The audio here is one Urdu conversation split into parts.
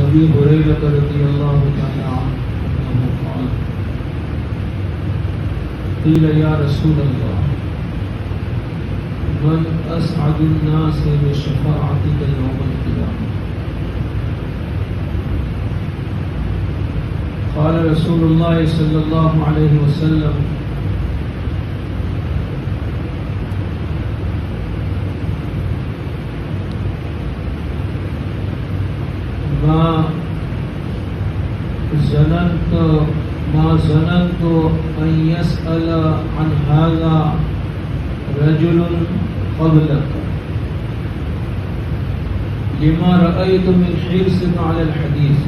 أبي هريرة رضي الله تعالى عنه قال قيل يا رسول الله من أسعد الناس بشفاعتك يوم القيامة؟ قال رسول الله صلى الله عليه وسلم ما ظننت أن يسأل عن هذا رجل قبلك لما رأيت من حرصك على الحديث.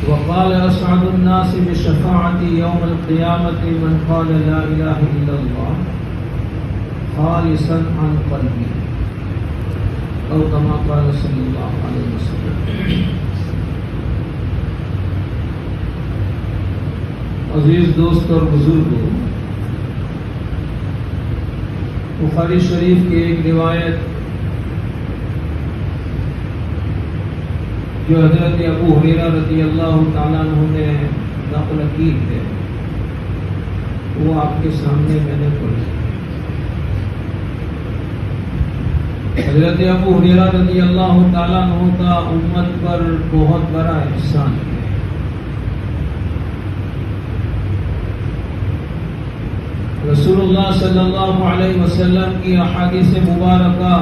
وقال أسعد الناس بشفاعتي يوم القيامة من قال لا إله إلا الله خالصا عن قلبي أو كما قال صلی اللہ علیہ وسلم. عزیز دوست اور بزرگوں، بخاری شریف کی ایک روایت جو حضرت ابو ہریرہ رضی اللہ تعالیٰ عنہ نے نقل کی ہے، وہ آپ کے سامنے میں نے پڑھی. حضرت ابو ہریرہ رضی اللہ تعالیٰ عنہ کا امت پر بہت بڑا احسان ہے. رسول اللہ صلی اللہ علیہ وسلم کی احادیث مبارکہ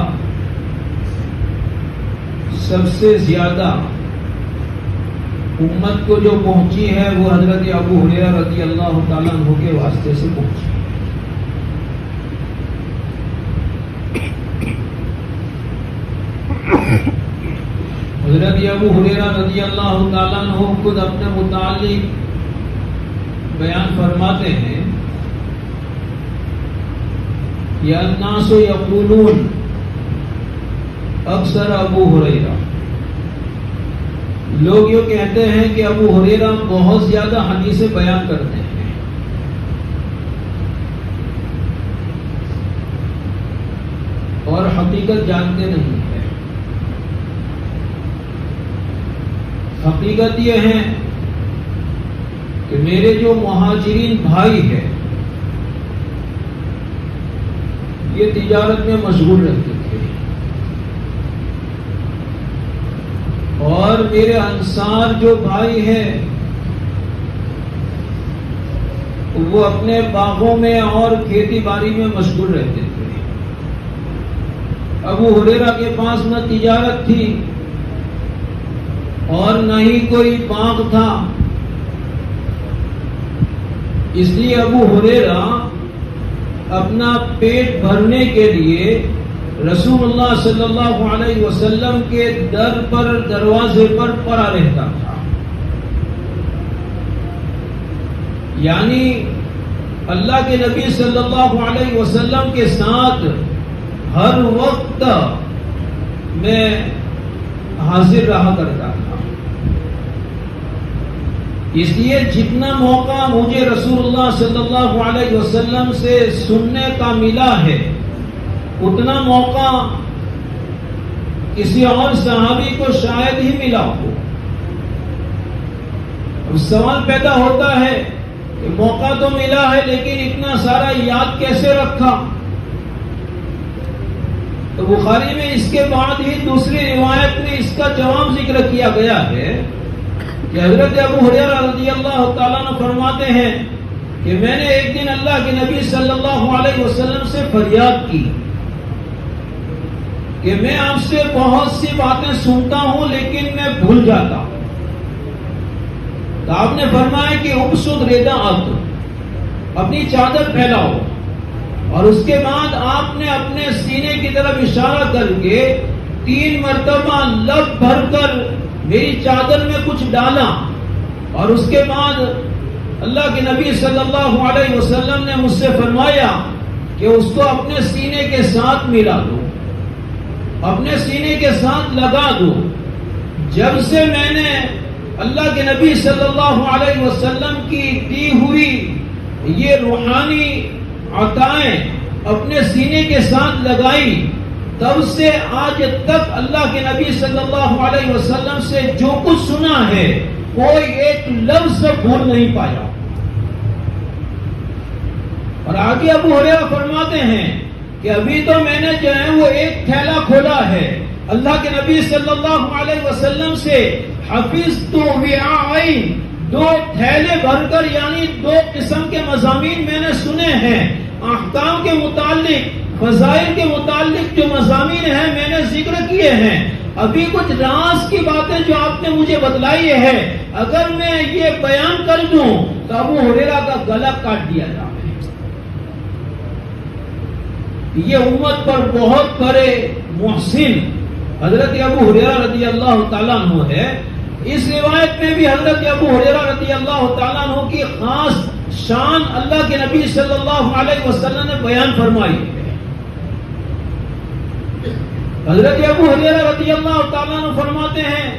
سب سے زیادہ امت کو جو پہنچی ہے وہ حضرت ابو ہریرہ رضی اللہ تعالیٰ عنہ کے واسطے سے پہنچی. حضرت ابو ہریرہ رضی اللہ تعالیٰ عنہ خود اپنے متعلق بیان فرماتے ہیں یا الناس یقولون اکثر ابو ہریرہ، لوگ یہ کہتے ہیں کہ ابو ہریرہ بہت زیادہ حدیثیں بیان کرتے ہیں، اور حقیقت جانتے نہیں ہیں. حقیقت یہ ہے کہ میرے جو مہاجرین بھائی ہیں یہ تجارت میں مشغول رہتے تھے، اور میرے انصار جو بھائی ہیں وہ اپنے باغوں میں اور کھیتی باڑی میں مشغول رہتے تھے. ابو ہریرہ کے پاس نہ تجارت تھی اور نہ ہی کوئی باغ تھا، اس لیے ابو ہریرہ اپنا پیٹ بھرنے کے لیے رسول اللہ صلی اللہ علیہ وسلم کے در پر دروازے پر پڑا رہتا تھا. یعنی اللہ کے نبی صلی اللہ علیہ وسلم کے ساتھ ہر وقت میں حاضر رہا کرتا تھا. اس لیے جتنا موقع مجھے رسول اللہ صلی اللہ علیہ وسلم سے سننے کا ملا ہے اتنا موقع کسی اور صحابی کو شاید ہی ملا ہو. اب سوال پیدا ہوتا ہے کہ موقع تو ملا ہے لیکن اتنا سارا یاد کیسے رکھا؟ تو بخاری میں اس کے بعد ہی دوسری روایت میں اس کا جواب ذکر کیا گیا ہے کہ حضرت ابو ہریرہ رضی اللہ تعالیٰ عنہ فرماتے ہیں کہ میں نے ایک دن اللہ کے نبی صلی اللہ علیہ وسلم سے فریاد کی کہ میں آپ سے بہت سی باتیں سنتا ہوں لیکن میں بھول جاتا ہوں. تو آپ نے فرمایا کہ ابسط رداءک، اپنی چادر پھیلاؤ، اور اس کے بعد آپ نے اپنے سینے کی طرف اشارہ کر کے 3 مرتبہ لب بھر کر میری چادر میں کچھ ڈالا، اور اس کے بعد اللہ کے نبی صلی اللہ علیہ وسلم نے مجھ سے فرمایا کہ اس کو اپنے سینے کے ساتھ ملا دو، اپنے سینے کے ساتھ لگا دو. جب سے میں نے اللہ کے نبی صلی اللہ علیہ وسلم کی دی ہوئی یہ روحانی عطائیں اپنے سینے کے ساتھ لگائی تب سے آج تک اللہ کے نبی صلی اللہ علیہ وسلم سے جو کچھ سنا ہے کوئی ایک لفظ بھول نہیں پایا. اور آگے ابو ہریرہ فرماتے ہیں کہ ابھی تو میں نے جو ہے وہ ایک تھیلا کھولا ہے, اللہ کے نبی صلی اللہ علیہ وسلم سے حفظت وعاءین, 2 تھیلے بھر کر یعنی 2 قسم کے مضامین میں نے سنے ہیں. احکام کے متعلق, فضائل کے متعلق جو مضامین ہیں میں نے ذکر کیے ہیں. ابھی کچھ راز کی باتیں جو آپ نے مجھے بتلائی ہے, اگر میں یہ بیان کر دوں تو ابو ہریرہ کا گلا کاٹ دیا جائے. یہ امت پر بہت بڑے محسن حضرت ابو ہریرہ رضی اللہ تعالیٰ عنہ ہے. اس روایت میں بھی حضرت ابو ہریرہ رضی اللہ تعالیٰ عنہ کی خاص شان اللہ کے نبی صلی اللہ علیہ وسلم نے بیان فرمائی ہے. حضرت ابو ہریرہ رضی اللہ تعالیٰ عنہ فرماتے ہیں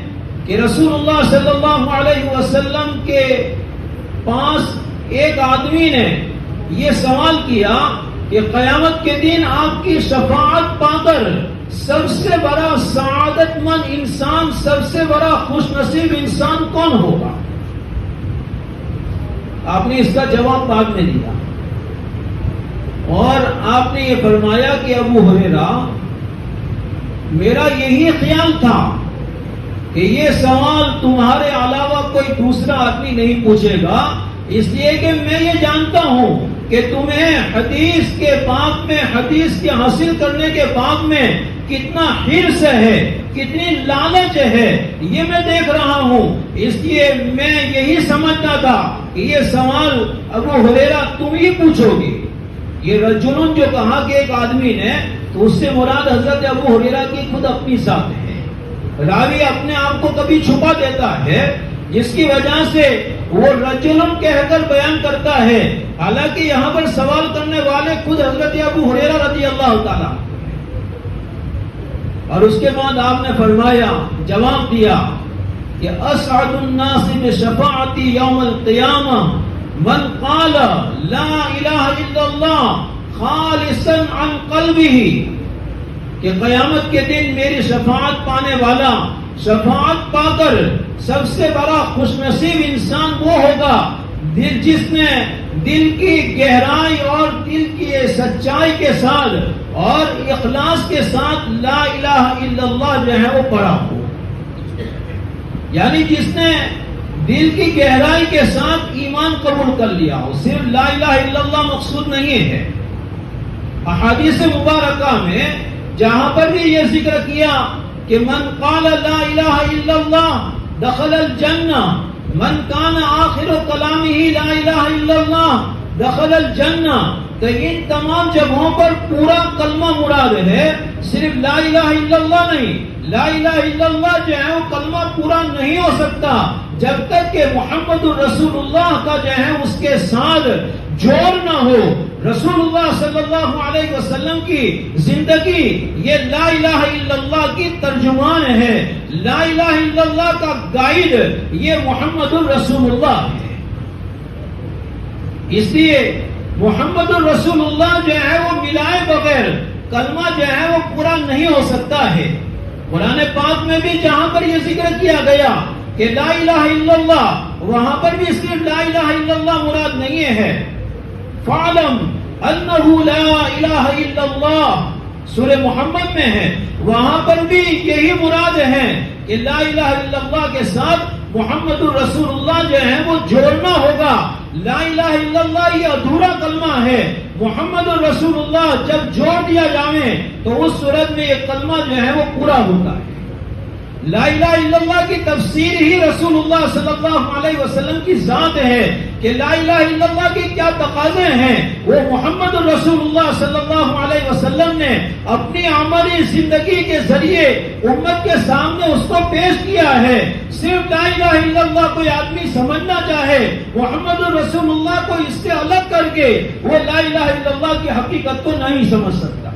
کہ رسول اللہ صلی اللہ علیہ وسلم کے پاس ایک آدمی نے یہ سوال کیا کہ قیامت کے دن آپ کی شفاعت پا کر سب سے بڑا سعادت مند انسان, سب سے بڑا خوش نصیب انسان کون ہوگا؟ آپ نے اس کا جواب بعد میں دیا اور آپ نے یہ فرمایا کہ ابو ہریرہ میرا یہی خیال تھا کہ یہ سوال تمہارے علاوہ کوئی دوسرا آدمی نہیں پوچھے گا, اس لیے کہ میں یہ جانتا ہوں کہ تمہیں حدیث کے باب میں, حدیث کے حاصل کرنے کے باب میں کتنا حرص ہے, کتنی لالچ ہے, یہ میں دیکھ رہا ہوں. اس لیے میں یہی سمجھتا تھا کہ یہ سوال ابو ہریرہ تم ہی پوچھو گے. یہ رجلن جو کہا کہ ایک آدمی نے, تو اس سے مراد حضرت ابو ہریرہ کی خود اپنی ذات ہے. راوی اپنے آپ کو کبھی چھپا دیتا ہے جس کی وجہ سے وہ رجلن کہہ کر بیان کرتا ہے, حالانکہ یہاں پر سوال کرنے والے خود حضرت ابو ہریرہ رضی اللہ تعالیٰ. اور اس کے بعد آپ نے فرمایا, جواب دیا کہ اسعد الناس بشفاعتی یوم القیامہ من قال لا الہ الا اللہ خالصا عن قلبہ, کہ قیامت کے دن میری شفاعت پانے والا, شفاعت پا کر سب سے بڑا خوش نصیب انسان وہ ہوگا جس نے دل کی گہرائی اور دل کی سچائی کے ساتھ اور اخلاص کے ساتھ لا الہ الا اللہ جو ہے وہ پڑھا ہو. یعنی جس نے دل کی گہرائی کے ساتھ ایمان قبول کر لیا ہو. صرف لا الہ الا اللہ مقصود نہیں ہے. احادیث مبارکہ میں جہاں پر بھی یہ ذکر کیا کہ من قال لا الہ الا اللہ دخل الجنہ, من کان آخر کلامہ لا الہ الا اللہ دخل الجنہ, تو ان تمام جگہوں پر پورا کلمہ مراد ہے, صرف لا الہ الا اللہ نہیں. لا الہ الا اللہ جو ہے وہ کلمہ پورا نہیں ہو سکتا جب تک کہ محمد الرسول اللہ کا جو ہے اس کے ساتھ جوڑ نہ ہو. رسول اللہ صلی اللہ علیہ وسلم کی زندگی یہ لا الہ الا اللہ کی ترجمان ہے, لا الہ الا اللہ کا گائیڈ یہ محمد الرسول اللہ ہے. اس لیے محمد الرسول اللہ جو ہے وہ ملائے بغیر کلمہ جو ہے وہ پورا نہیں ہو سکتا ہے. قرآن پاک میں بھی جہاں پر یہ ذکر کیا گیا کہ لا الہ الا اللہ, وہاں پر بھی صرف لا الہ الا اللہ مراد نہیں ہے. فَعْلَمْ أَنَّهُ لَا إِلَهَ إِلَّا اللَّهُ سورہ محمد میں ہے, وہاں پر بھی یہی مراد ہے کہ لا الہ الا اللہ کے ساتھ محمد الرسول اللہ جو ہے وہ جوڑنا ہوگا. لا الہ الا اللہ یہ ادھورا کلمہ ہے, محمد الرسول اللہ جب جوڑ دیا جائے تو اس صورت میں یہ کلمہ جو ہے وہ پورا ہوتا ہے. لا الہ الا اللہ کی تفسیر ہی رسول اللہ صلی اللہ علیہ وسلم کی ذات ہے کہ لا الہ الا اللہ کی کیا تقاضے ہیں, وہ محمد الرسول اللہ صلی اللہ علیہ وسلم نے اپنی عملی زندگی کے ذریعے امت کے سامنے اس کو پیش کیا ہے. صرف لا الہ الا اللہ کوئی آدمی سمجھنا چاہے, محمد الرسول اللہ کو اس سے الگ کر کے وہ لا الہ الا اللہ کی حقیقت کو نہیں سمجھ سکتا.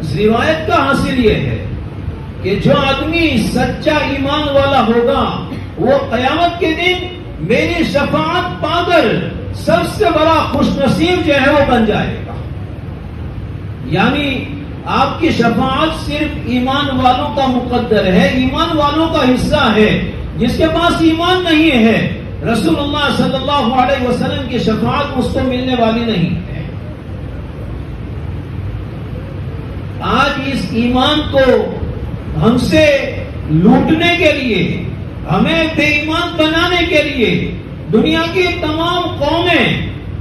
اس روایت کا حاصل یہ ہے کہ جو آدمی سچا ایمان والا ہوگا وہ قیامت کے دن میری شفاعت پا کر سب سے بڑا خوش نصیب جو ہے وہ بن جائے گا. یعنی آپ کی شفاعت صرف ایمان والوں کا مقدر ہے، ایمان والوں کا حصہ ہے. جس کے پاس ایمان نہیں ہے رسول اللہ صلی اللہ علیہ وسلم کی شفاعت اس کو ملنے والی نہیں ہے. آج اس ایمان کو ہم سے لوٹنے کے لیے، ہمیں بے ایمان بنانے کے لیے دنیا کی تمام قومیں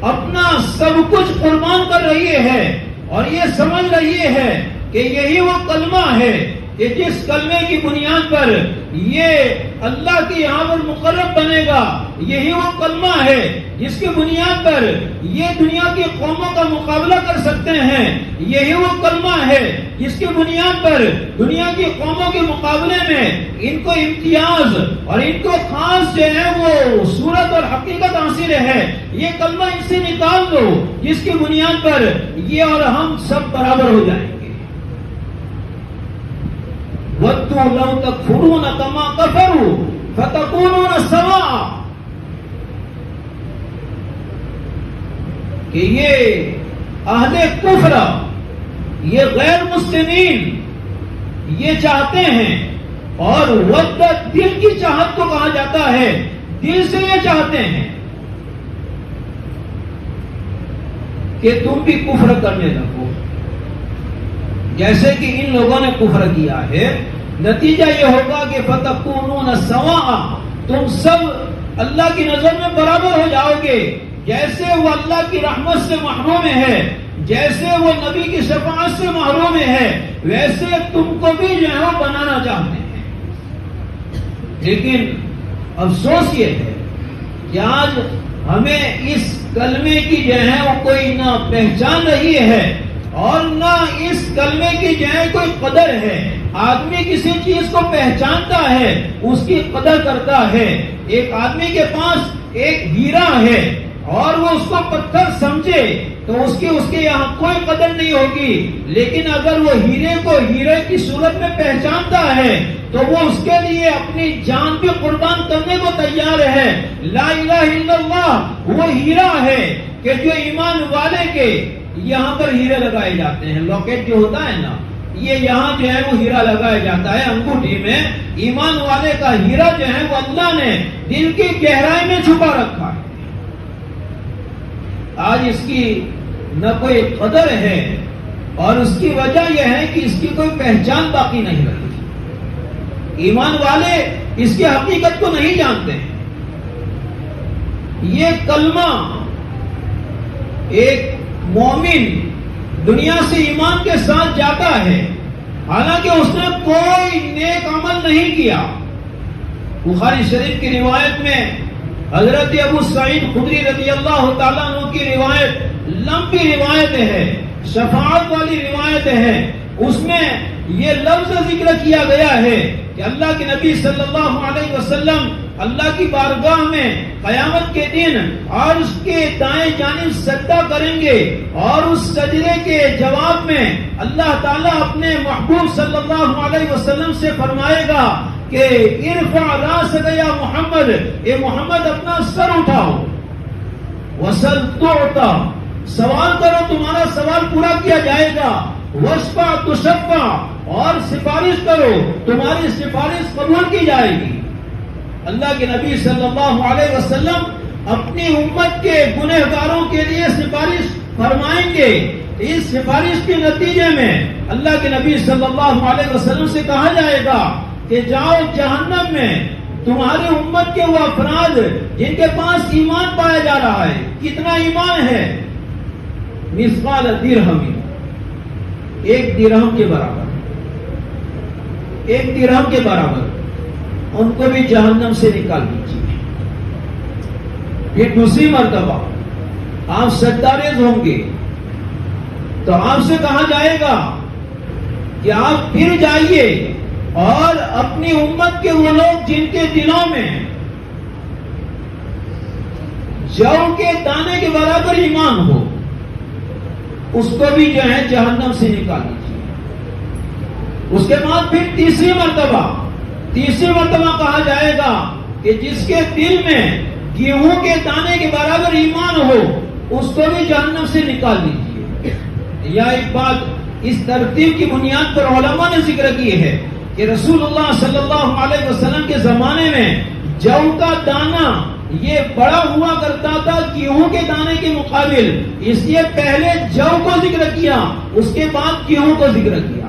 اپنا سب کچھ قربان کر رہی ہے اور یہ سمجھ رہی ہے کہ یہی وہ کلمہ ہے کہ جس کلمے کی بنیاد پر یہ اللہ کے یہاں پر مقرب بنے گا، یہی وہ کلمہ ہے جس کی بنیاد پر یہ دنیا کی قوموں کا مقابلہ کر سکتے ہیں، یہی وہ کلمہ ہے جس کی بنیاد پر دنیا کی قوموں کے مقابلے میں ان کو امتیاز اور ان کو خاص جو ہے وہ صورت اور حقیقت حاصل ہے. یہ کلمہ ان سے نکال دو جس کی بنیاد پر یہ اور ہم سب برابر ہو جائیں گے. وَدُّوا لَوْ تَكْفُرُونَ كَمَا كَفَرُوا فَتَكُونُونَ سَوَاءً. کہ یہ اہل کفر، یہ غیر مسلمین یہ چاہتے ہیں، اور ود دل کی چاہت کو کہا جاتا ہے، دل سے یہ چاہتے ہیں کہ تم بھی کفر کرنے لگو جیسے کہ ان لوگوں نے کفر کیا ہے. نتیجہ یہ ہوگا کہ فَتَكُونُونَ سَوَاءً، تم سب اللہ کی نظر میں برابر ہو جاؤ گے. جیسے وہ اللہ کی رحمت سے محروم ہے، جیسے وہ نبی کی شفاعت سے محروم ہے، ویسے تم کو بھی جو ہے وہ بنانا چاہتے ہیں. لیکن افسوس یہ ہے کہ آج ہمیں اس کلمے کی جو ہے وہ کوئی نہ پہچان رہی ہے اور نہ اس کلمے کی جو ہے کوئی قدر ہے. آدمی کسی چیز کو پہچانتا ہے، اس کی قدر کرتا ہے. ایک آدمی کے پاس ایک ہیرا ہے اور وہ اس کو پتھر سمجھے تو اس کے یہاں کوئی قدر نہیں ہوگی، لیکن اگر وہ ہیرے کو ہیرے کی صورت میں پہچانتا ہے تو وہ اس کے لیے اپنی جان بھی قربان کرنے کو تیار ہے. لا الہ الا اللہ وہ ہیرا ہے کہ جو ایمان والے کے یہاں پر ہیرے لگائے جاتے ہیں. لاکٹ جو ہوتا ہے نا، یہ یہاں جو ہے وہ ہیرا لگایا جاتا ہے انگوٹھی میں. ایمان والے کا ہیرا جو ہے وہ اللہ نے دل کی گہرائی میں چھپا رکھا ہے. آج اس کی نہ کوئی قدر ہے اور اس کی وجہ یہ ہے کہ اس کی کوئی پہچان باقی نہیں رہی. ایمان والے اس کی حقیقت کو نہیں جانتے ہیں. یہ کلمہ ایک مومن دنیا سے ایمان کے ساتھ جاتا ہے حالانکہ اس نے کوئی نیک عمل نہیں کیا. بخاری شریف کی روایت میں حضرت ابو سعید خدری رضی اللہ تعالیٰ عنہ کی روایت لمبی روایت ہے، شفاعت والی روایت ہے. اس میں یہ لفظ ذکر کیا گیا ہے کہ اللہ کے نبی صلی اللہ علیہ وسلم اللہ کی بارگاہ میں قیامت کے دن اور اس کے دائیں جانب سجدہ کریں گے، اور اس سجدے کے جواب میں اللہ تعالیٰ اپنے محبوب صلی اللہ علیہ وسلم سے فرمائے گا کہ ارفع راسک یا محمد، اے محمد اپنا سر اٹھاؤ، وسل تعطا، سوال کرو تمہارا سوال پورا کیا جائے گا، واشفع تشفع، اور سفارش کرو تمہاری سفارش قبول کی جائے گی. اللہ کے نبی صلی اللہ علیہ وسلم اپنی امت کے گنہگاروں کے لیے سفارش فرمائیں گے. اس سفارش کے نتیجے میں اللہ کے نبی صلی اللہ علیہ وسلم سے کہا جائے گا کہ جاؤ جہنم میں تمہاری امت کے وہ افراد جن کے پاس ایمان پایا جا رہا ہے. کتنا ایمان ہے؟ مثقال درہم، ایک درہم کے برابر، ایک درہم کے برابر. ان کو بھی جہنم سے نکال دیجیے. پھر دوسری مرتبہ آپ سجداریز ہوں گے تو آپ سے کہا جائے گا کہ آپ پھر جائیے اور اپنی امت کے وہ لوگ جن کے دلوں میں جو کے دانے کے برابر ایمان ہو، اس کو بھی جو ہے جہنم سے نکال دیجیے. اس کے بعد پھر تیسری مرتبہ کہا جائے گا کہ جس کے دل میں گیہوں کے دانے کے برابر ایمان ہو، اس کو بھی جہنم سے نکال دیجیے. یا ایک بات اس ترتیب کی بنیاد پر علماء نے ذکر کی ہے کہ رسول اللہ صلی اللہ علیہ وسلم کے زمانے میں جو کا دانہ یہ بڑا ہوا کرتا تھا گیہوں کے دانے کے مقابل، اس لیے پہلے جو کو ذکر کیا، اس کے بعد گیہوں کو ذکر کیا۔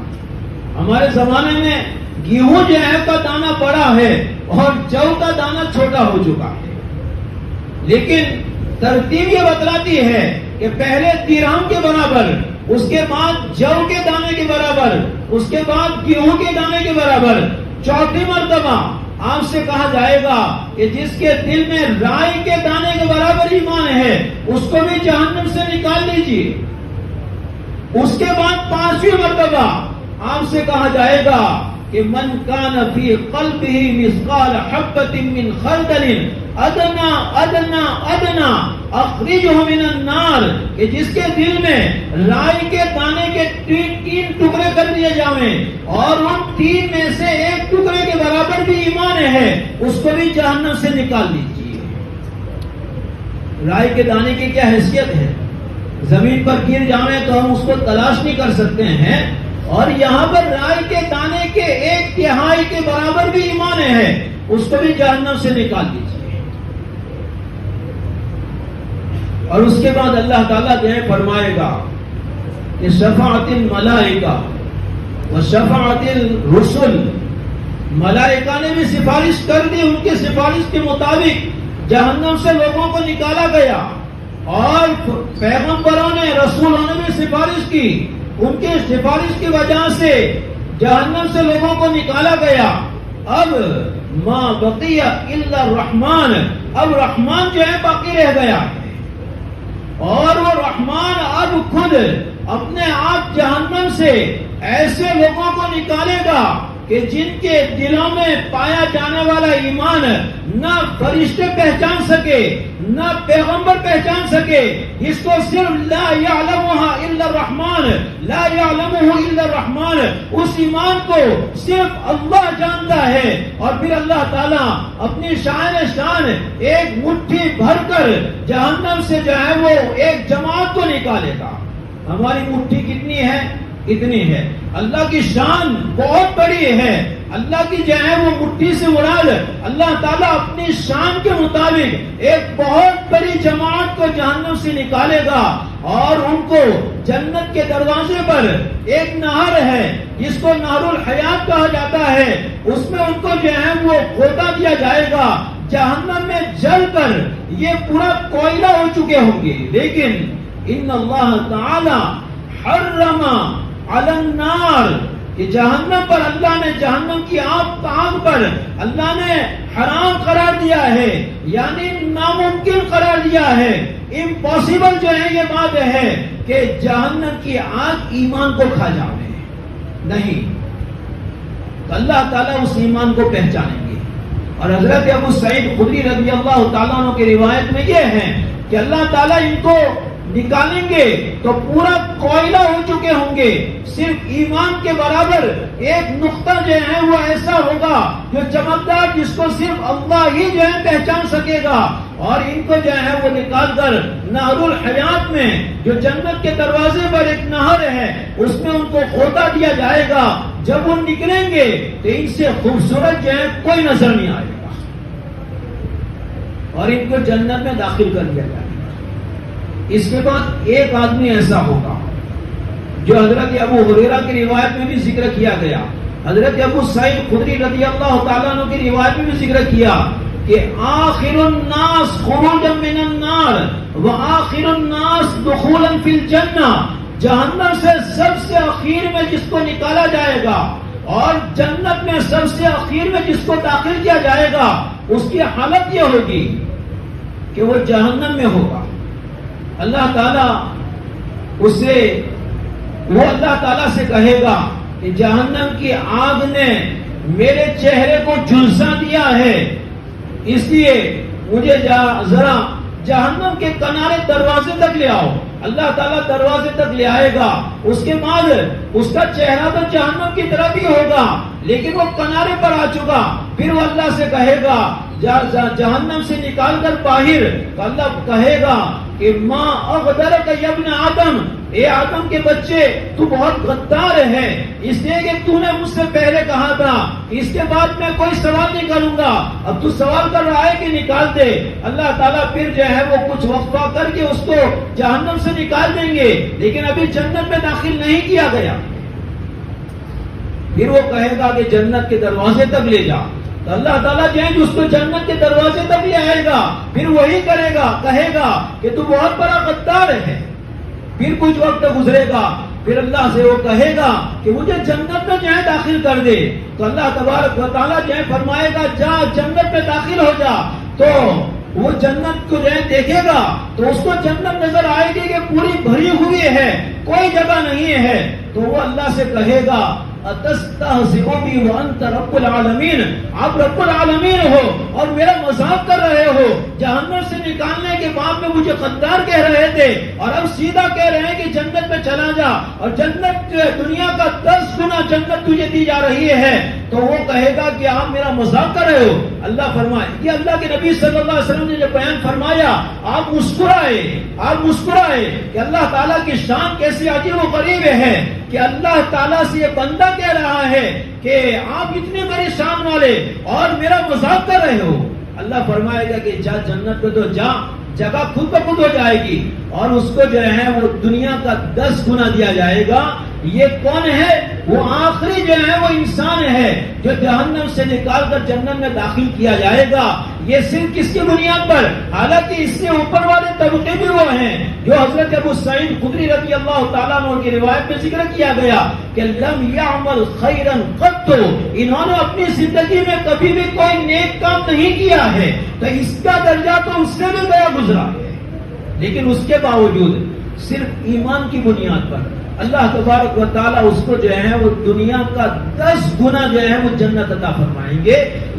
ہمارے زمانے میں گیہوں جو ہے کا دانہ بڑا ہے اور جو کا دانہ چھوٹا ہو چکا ہے، لیکن ترتیب یہ بتلاتی ہے کہ پہلے درہم کے برابر، اس کے بعد جو کے دانے کے برابر، اس کے بعد گیہوں کے دانے کے برابر، چوتھی مرتبہ آپ سے کہا جائے گا کہ جس کے دل میں رائی کے دانے کے برابر ایمان ہے اس کو بھی جہنم سے نکال لیجیے۔ اس کے بعد پانچویں مرتبہ آپ سے کہا جائے گا کہ من کان فی قلبہ مثقال حبۃ من خردل ادنا ادنا ادنا اخرجہ من النار، کہ جس کے دل میں رائی کے دانے کے تین ٹکڑے کر دیے جائیں اور ان تین میں سے ایک ٹکڑے کے برابر بھی ایمان ہے، اس کو بھی جہنم سے نکال دیجیے۔ رائی کے دانے کی کیا حیثیت ہے؟ زمین پر گر جائیں تو ہم اس کو تلاش نہیں کر سکتے ہیں، اور یہاں پر رائی کے دانے کے ایک تہائی کے برابر بھی ایمان ہے، اس کو بھی جہنم سے نکال دیجیے۔ اور اس کے بعد اللہ تعالیٰ جو ہے فرمائے گا کہ شفاعت الملائکہ و شفاعت الرسل، ملائکہ نے بھی سفارش کر دی، ان کے سفارش کے مطابق جہنم سے لوگوں کو نکالا گیا، اور پیغمبروں نے، رسولوں نے بھی سفارش کی، ان کے سفارش کی وجہ سے جہنم سے لوگوں کو نکالا گیا۔ اب ما بقی الا الرحمن، اب رحمان جو ہے باقی رہ گیا ہے، اور وہ رحمان اب خود اپنے آپ جہنم سے ایسے لوگوں کو نکالے گا کہ جن کے دلوں میں پایا جانے والا ایمان نہ فرشتے پہچان سکے، نہ پیغمبر پہچان سکے، اس کو صرف لا یعلمها الا الرحمن، لا یعلمه الا الرحمن، اس ایمان کو صرف اللہ جانتا ہے۔ اور پھر اللہ تعالیٰ اپنی شان ایک مٹھی بھر کر جہنم سے جو ہے وہ ایک جماعت کو نکالے گا۔ ہماری مٹھی کتنی ہے؟ اتنی ہے۔ اللہ کی شان بہت بڑی ہے، اللہ کی جو ہے وہ مٹھی سے مراد اللہ تعالیٰ اپنی شان کے مطابق ایک بہت بڑی جماعت کو جہنم سے نکالے گا، اور ان کو جنت کے دروازے پر ایک نہر ہے جس کو نہر الحیات کہا جاتا ہے، اس میں ان کو جو ہے وہ کھودا دیا جائے گا۔ جہنم میں جل کر یہ پورا کوئلہ ہو چکے ہوں گے، لیکن ان اللہ تعالی حرم علی النار، کہ جہنم پر اللہ نے، جہنم کی آگ پر اللہ نے حرام قرار دیا ہے، یعنی ناممکن قرار دیا ہے، امپاسبل جو ہے یہ بات ہے کہ جہنم کی آگ ایمان کو کھا جائے، نہیں، تو اللہ تعالیٰ اس ایمان کو پہچانیں گے۔ اور حضرت ابو سعید خدری رضی اللہ تعالیٰ عنہ کی روایت میں یہ ہے کہ اللہ تعالیٰ ان کو نکالیں گے تو پورا کوئلہ ہو چکے ہوں گے، صرف ایمان کے برابر ایک نقطہ جو ہے وہ ایسا ہوگا جو چمکدار، جس کو صرف اللہ ہی جو ہے پہچان سکے گا، اور ان کو جو ہے وہ نکال کر نہر الحیات میں، جو جنت کے دروازے پر ایک نہر ہے، اس میں ان کو کھودا دیا جائے گا۔ جب وہ نکلیں گے تو ان سے خوبصورت جو ہے کوئی نظر نہیں آئے گا، اور ان کو جنت میں داخل کر دیا جائے گا۔ اس کے بعد ایک آدمی ایسا ہوگا جو حضرت ابو ہریرہ کی روایت میں بھی ذکر کیا گیا، حضرت ابو سعید خدری رضی اللہ تعالیٰ عنہ کی روایت میں بھی ذکر کیا کہ آخر الناس خروجا من النار وآخر الناس دخولا فی الجنہ، جہنم سے سب سے اخیر میں جس کو نکالا جائے گا اور جنت میں سب سے اخیر میں جس کو داخل کیا جائے گا، اس کی حالت یہ ہوگی کہ وہ جہنم میں ہوگا۔ اللہ تعالیٰ اللہ تعالیٰ سے کہے گا کہ جہنم کی آگ نے میرے چہرے کو جھلسا دیا ہے، اس لیے مجھے ذرا جہنم کے کنارے دروازے تک لے آؤ۔ اللہ تعالیٰ دروازے تک لے آئے گا، اس کے بعد اس کا چہرہ تو جہنم کی طرف ہی ہوگا لیکن وہ کنارے پر آ چکا، پھر وہ اللہ سے کہے گا جہنم سے نکال کر باہر، تو اللہ کہے گا کہ ماں اغدرک یا ابن آدم، اے آدم کے بچے تو بہت غدار ہے، اس لیے کہ تو نے مجھ سے پہلے کہا تھا اس کے بعد میں کوئی سوال نہیں کروں گا، اب تو سوال کر رہا ہے کہ نکال دے۔ اللہ تعالیٰ پھر جو ہے وہ کچھ وقفہ کر کے اس کو جہنم سے نکال دیں گے، لیکن ابھی جنت میں داخل نہیں کیا گیا۔ پھر وہ کہے گا کہ جنت کے دروازے تک لے جا، تو اللہ تعالیٰ جو ہے اس کو جنت کے دروازے تک لے آئے گا، پھر وہی کرے گا، کہے گا کہ تو بہت بڑا غدار ہے۔ پھر کچھ وقت گزرے گا، پھر اللہ سے وہ کہے گا کہ مجھے جنت میں جو ہے داخل کر دے، تو اللہ تبارک و تعالیٰ جو ہے فرمائے گا جا جنت میں داخل ہو جا، تو وہ جنت کو جو ہے دیکھے گا تو اس کو جنت نظر آئے گی کہ پوری بھری ہوئی ہے، کوئی جگہ نہیں ہے، تو وہ اللہ سے کہے گا اتستہزئ بی وانت رب العالمین، آپ رب العالمین ہو اور میرا مذاق کر رہے ہو، جہنم سے نکالنے کے بعد میں مجھے غدار کہہ رہے تھے اور اب سیدھا کہہ رہے ہیں کہ جنت میں چلا جا، اور جنت دنیا کا 10 گنا جنت تجھے دی جا رہی ہے، تو وہ کہے گا کہ آپ میرا مذاق کر رہے ہو۔ اللہ فرمائے، یہ اللہ کے نبی صلی اللہ علیہ وسلم نے جو بیان فرمایا، آپ مسکرائے کہ اللہ تعالیٰ کی شان کیسی عجیب و غریب ہے کہ اللہ تعالیٰ سے یہ بندہ کہہ رہا ہے کہ آپ اتنے بڑے شان والے اور میرا مذاق کر رہے ہو۔ اللہ فرمائے گا کہ جا جنت میں، تو جا، جگہ خود بخود ہو جائے گی اور اس کو جو ہے وہ دنیا کا 10 گنا دیا جائے گا۔ یہ کون ہے؟ وہ آخری جو ہے وہ انسان ہے جو جہنم سے نکال کر جنت میں داخل کیا جائے گا۔ یہ صرف کس کی بنیاد پر؟ حالانکہ اس سے اوپر والے طبقے بھی وہ ہیں جو حضرت ابو سعید خدری رضی اللہ تعالیٰ عنہ کی روایت میں ذکر کیا گیا کہ لم یعمل خیرا قط، انہوں نے اپنی زندگی میں کبھی بھی کوئی نیک کام نہیں کیا ہے، تو اس کا درجہ تو اس سے بھی گیا گزرا ہے، لیکن اس کے باوجود صرف ایمان کی بنیاد پر اللہ تبارک و تعالیٰ اس کو جو ہے وہ دنیا کا 10 گنا جو ہے وہ جنت عطا فرمائیں گے۔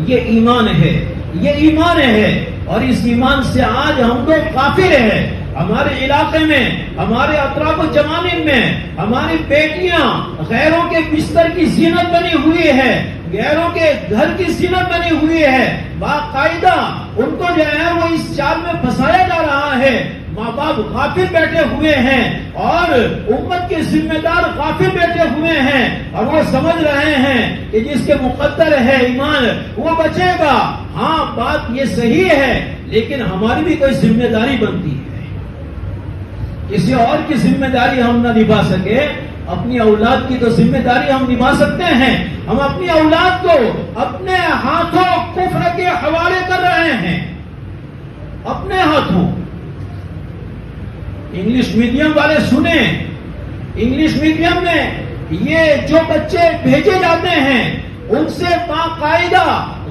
یہ ایمان ہے، یہ ایمان ہے، اور اس ایمان سے آج ہم لوگ غافل ہیں۔ ہمارے علاقے میں، ہمارے اطراف و جوانب میں ہماری بیٹیاں غیروں کے بستر کی زینت بنی ہوئی ہے، غیروں کے گھر کی زینت بنی ہوئی ہے، باقاعدہ ان کو جو ہے وہ اس چال میں پھنسایا جا رہا ہے۔ ماں باپ غافل بیٹھے ہوئے ہیں اور امت کے ذمہ دار غافل بیٹھے ہوئے ہیں، اور وہ سمجھ رہے ہیں کہ جس کے مقدر ہے ایمان وہ بچے گا۔ ہاں بات یہ صحیح ہے، لیکن ہماری بھی کوئی ذمہ داری بنتی ہے۔ کسی اور کی ذمہ داری ہم نہ نبھا سکے، اپنی اولاد کی تو ذمہ داری ہم نبھا سکتے ہیں۔ ہم اپنی اولاد کو اپنے ہاتھوں کفر کے حوالے کر رہے ہیں، اپنے ہاتھوں۔ انگلش میڈیم والے سنیں، انگلش میڈیم میں یہ جو بچے بھیجے جاتے ہیں ان سے باقاعدہ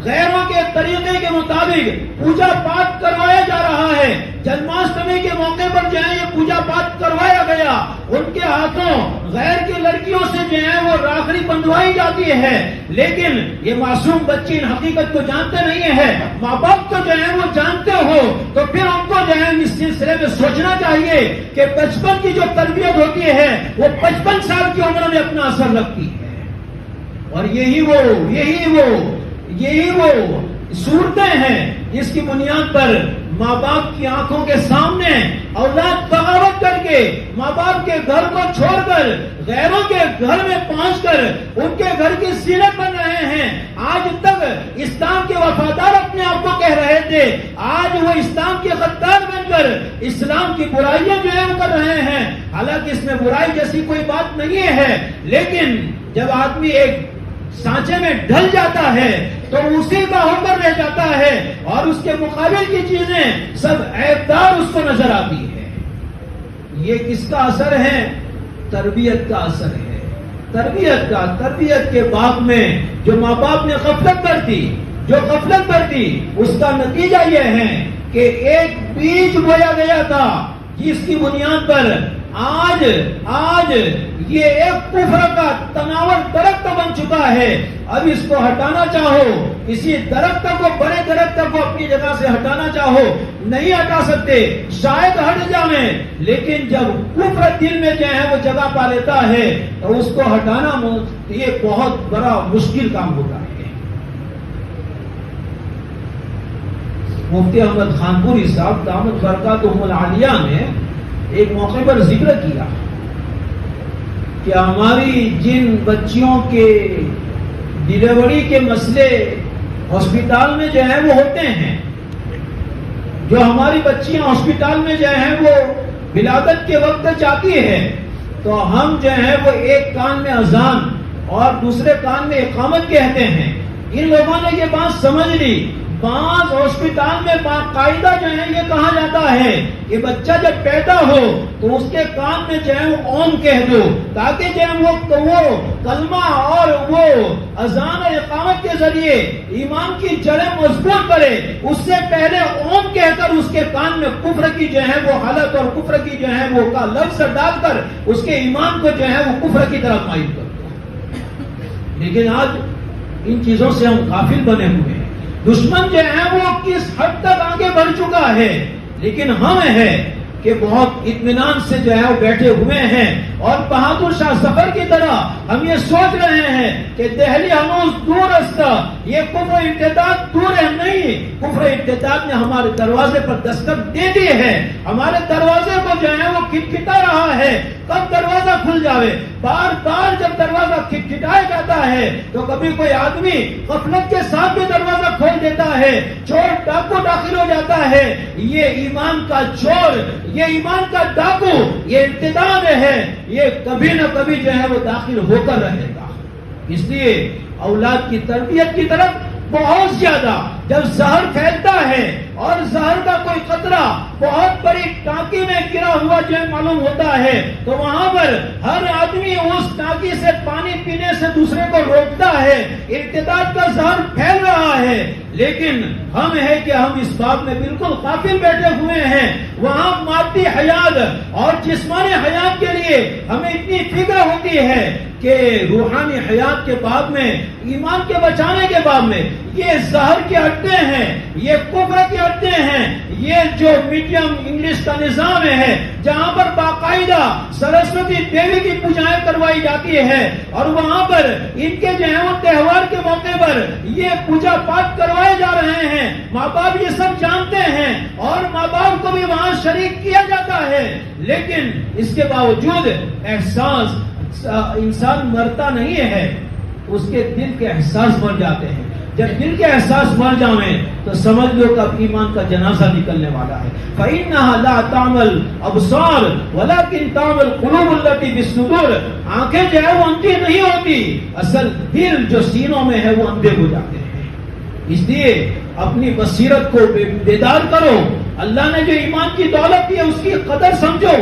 غیروں کے طریقے کے مطابق پوجا پاٹ کروایا جا رہا ہے۔ جنماشٹمی کے موقع پر جو ہے یہ پوجا پاٹ کروایا گیا، ان کے ہاتھوں غیر کی لڑکیوں سے جو ہے وہ راکھڑی بندھوائی جاتی ہے، لیکن یہ معصوم بچی ان حقیقت کو جانتے نہیں ہے۔ ماں باپ کو جو ہے وہ جانتے ہو تو پھر ان کو جو ہے اس سلسلے میں سوچنا چاہیے کہ بچپن کی جو تربیت ہوتی ہے وہ 55 سال کی عمر میں اپنا اثر رکھتی ہے، اور یہی وہ صورتیں ہیں جس کی بنیاد پر ماں باپ کی آنکھوں کے سامنے اولاد بغاوت کر کے ماں باپ کے گھر کو چھوڑ کر غیروں کے گھر میں پہنچ کر ان کے گھر کی زینت بن رہے ہیں۔ آج تک اسلام کے وفادار اپنے آپ کو کہہ رہے تھے، آج وہ اسلام کے غدار بن کر اسلام کی برائیاں جو ہے وہ کر رہے ہیں۔ حالانکہ اس میں برائی جیسی کوئی بات نہیں ہے، لیکن جب آدمی ایک سانچے میں ڈھل جاتا ہے تو اسی کا ہو کر رہ جاتا ہے، اور اس کے مقابل کی چیزیں سب عیبدار اس کو نظر آتی ہے۔ یہ کس کا اثر ہے؟ تربیت کا اثر ہے، تربیت کے باغ میں جو ماں باپ نے غفلت برتی اس کا نتیجہ یہ ہے کہ ایک بیج بویا گیا تھا جس کی بنیاد پر آج یہ ایک کفر کا تناور درخت بن چکا ہے۔ اب اس کو ہٹانا چاہو، کسی درخت کو، بڑے درخت کو اپنی جگہ سے ہٹانا چاہو، نہیں ہٹا سکتے، شاید ہٹ جائیں، لیکن جب کفر دل میں جو ہے وہ جگہ پا لیتا ہے تو اس کو ہٹانا یہ بہت بڑا مشکل کام ہوتا ہے۔ مفتی احمد خانپوری صاحب دامت برکاتہم العالیہ نے ایک موقع پر ذکر کیا کہ ہماری جن بچیوں کے ڈلیوری کے مسئلے ہاسپٹل میں جو ہے وہ ہوتے ہیں، جو ہماری بچیاں ہاسپٹل میں جو ہے وہ ولادت کے وقت جاتی ہے، تو ہم جو ہے وہ ایک کان میں اذان اور دوسرے کان میں اقامت کہتے ہیں۔ ان لوگوں نے یہ بات سمجھ لی۔ بعض ہاسپٹل میں باقاعدہ جو ہے یہ کہا جاتا ہے کہ بچہ جب پیدا ہو تو اس کے کان میں جو ہے وہ اوم کہہ دو، تاکہ جو ہے وہ کلمہ اور وہ اذان اور اقامت کے ذریعے ایمان کی جڑیں مضبوط کرے۔ اس سے پہلے اوم کہہ کر اس کے کان میں کفر کی جو ہے وہ حالت اور کفر کی جو ہے وہ کا لفظ ڈال کر اس کے ایمان کو جو ہے وہ کفر کی طرف مائل کر۔ لیکن آج ان چیزوں سے ہم غافل بنے ہوئے ہیں۔ دشمن جو ہے وہ کس حد تک آگے بڑھ چکا ہے، لیکن ہم ہے کہ بہت اطمینان سے جو ہے وہ بیٹھے ہوئے ہیں، اور بہادر شاہ ظفر کی طرح ہم یہ سوچ رہے ہیں کہ دہلی ہنوز دور است، یہ کفر ارتداد دور ہے نہیں، کفر ارتداد نے ہمارے دروازے پر دستک دے دی ہے، ہمارے دروازے کو جو ہے وہ کھٹکھٹا رہا ہے، کب دروازہ کھل جاوے۔ بار بار جب دروازہ کھٹکھٹایا جاتا ہے تو کبھی کوئی آدمی غفلت کے ساتھ بھی دروازہ کھول دیتا ہے، چور ڈاکو داخل ہو جاتا ہے۔ یہ ایمان کا چور، یہ ایمان کا ڈاکو، یہ ارتداد ہے، یہ کبھی نہ کبھی جو ہے وہ داخل ہو کر رہے گا۔ اس لیے اولاد کی تربیت کی طرف بہت زیادہ جب زہر پھیلتا ہے اور زہر کا کوئی قطرہ بہت بڑی ٹانکی میں گرا ہوا جو معلوم ہوتا ہے، تو وہاں پر ہر آدمی اس ٹانکی سے پانی پینے سے دوسرے کو روکتا ہے۔ ارتداد کا زہر پھیل رہا ہے، لیکن ہم ہے کہ ہم اس بات میں بالکل غافل بیٹھے ہوئے ہیں۔ وہاں مادی حیات اور جسمانی حیات کے لیے ہمیں اتنی فکر ہوتی ہے کہ روحانی حیات کے باب میں، ایمان کے بچانے کے باب میں یہ زہر کے اڈے ہیں، یہ کفر کے اڈے ہیں، یہ جو میڈیم انگلش کا نظام ہے جہاں پر باقاعدہ سرسوتی دیوی کی پوجائیں کروائی جاتی ہے، اور وہاں پر ان کے جو ہے وہ تہوار کے موقع پر یہ پوجا پاٹ کروائے جا رہے ہیں۔ ماں باپ یہ سب جانتے ہیں اور ماں باپ کو بھی وہاں شریک کیا جاتا ہے، لیکن اس کے باوجود احساس انسان مرتا نہیں ہے، اس کے دل کے احساس مر جاتے ہیں۔ جب دل کے احساس مر جائیں تو سمجھ لو کہ اب ایمان کا جنازہ نکلنے والا ہے۔ فَإِنَّهَا لَا تَعْمَلُ الْأَبْصَارُ وَلَكِنْ تَعْمَلُ الْقُلُوبُ الَّتِي فِي الصُّدُورِ، آنکھیں جو ہے وہ اندھی نہیں ہوتی، اصل دل جو سینوں میں ہے وہ اندھے ہو جاتے ہیں۔ اس لیے اپنی بصیرت کو بیدار کرو، اللہ نے جو ایمان کی دولت دی ہے اس کی قدر سمجھو،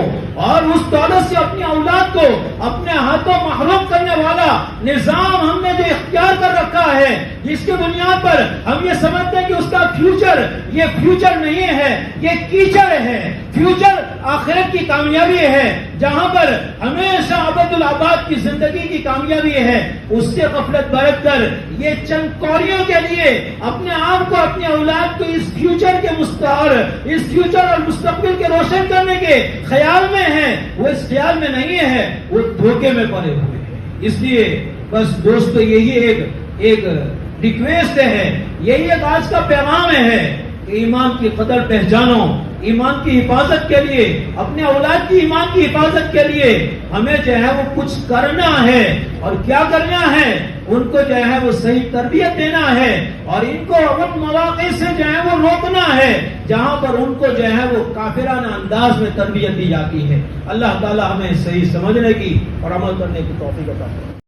اور اس دولت سے اپنی اولاد کو اپنے ہاتھوں محروم کرنے والا نظام ہم نے جو اختیار کر رکھا ہے، جس کی بنیاد پر ہم یہ سمجھتے ہیں کہ اس کا فیوچر یہ فیوچر نہیں ہے، یہ کیچڑ ہے۔ فیوچر آخرت کی کامیابی ہے، جہاں پر ہمیشہ ابد الآباد کی زندگی کی کامیابی ہے، اس سے غفلت برت کر یہ چند کوڑیوں کے لیے اپنے آپ کو، اپنی اولاد کو اس فیوچر کے مستعار، اس فیوچر اور مستقبل کے روشن کرنے کے خیال میں ہیں، وہ اس خیال میں نہیں ہے، وہ دھوکے میں پڑے ہوئے ہیں۔ اس لیے بس دوستو یہی ایک ریکویسٹ ہے، یہی ایک آج کا پیغام ہے کہ ایمان کی قدر پہچانو، ایمان کی حفاظت کے لیے، اپنے اولاد کی ایمان کی حفاظت کے لیے ہمیں جو ہے وہ کچھ کرنا ہے، اور کیا کرنا ہے؟ ان کو جو ہے وہ صحیح تربیت دینا ہے، اور ان کو ان مواقع سے جو ہے وہ روکنا ہے جہاں پر ان کو جو ہے وہ کافرانہ انداز میں تربیت دی جاتی ہے۔ اللہ تعالی ہمیں صحیح سمجھنے کی اور عمل کرنے کی توفیق عطا فرمائے۔